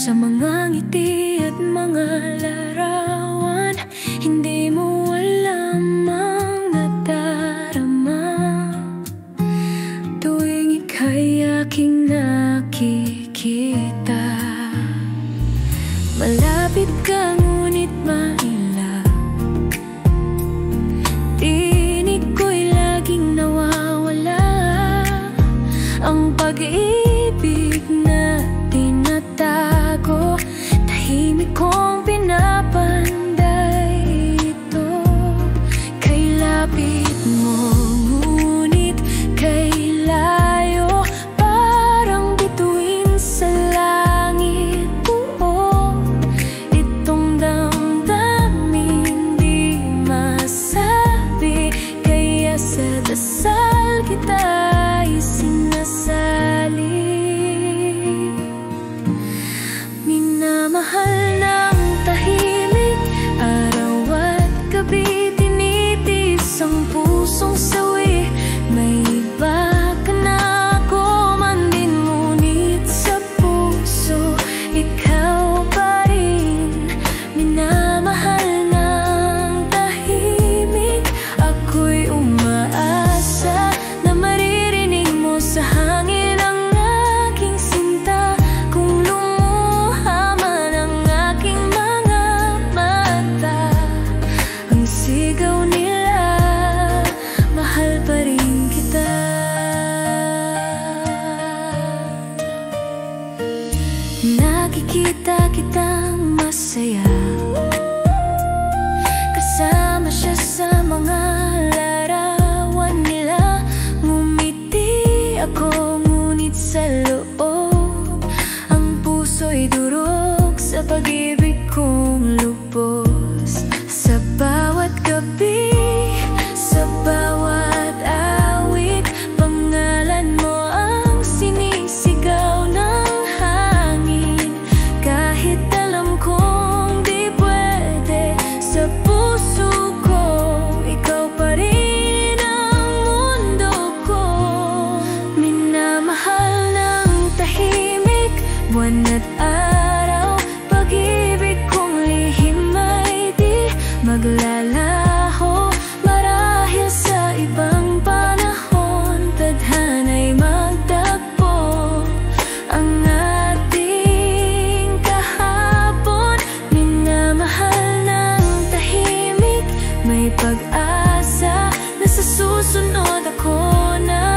Sa mga ngiti at mga larawan, hindi mo alam ang nadarama tuwing ika'y aking nakikita. Malapit ka ngunit mailap, tinig ko'y laging nawawala. Ang pag-ibig na tinatago, tahimik kong pinapanday ito. Kay lapit mo, ngunit kay layo, parang bituin sa langit. Itong damdamin di masabi, kaya sa dasal kita'y sinasali. Minamahal ng tahimik, araw at gabi, tinitis ang pusong sawi. May iba ka na, ako man din, ngunit sa puso ikaw pa rin. Minamahal ng tahimik, ako'y umaasa na maririnig mo sa hangin ang aking sinta. Kung lumuha man ang aking mga mata, ang sigaw nila, mahal pa rin kita. Nakikita kitang masaya, kasama siya sa mga larawan nila. Ngumiti ako ngunit sa loob, ang puso'y durog sa pag-ibig kong lubos. Sa bawat gabi, sa bawat awit, pangalan mo ang sinisigaw ng hangin. Kahit alam kong di pwede, sa puso ko ikaw pa rin ang mundo ko. Minamahal ng tahimik, buwan at araw, pag-ibig kong lihim ay di maglalaho. Marahil sa ibang panahon, tadhana'y magtagpo ang ating kahapon. Minamahal ng tahimik, may pag-asa na sa susunod ako na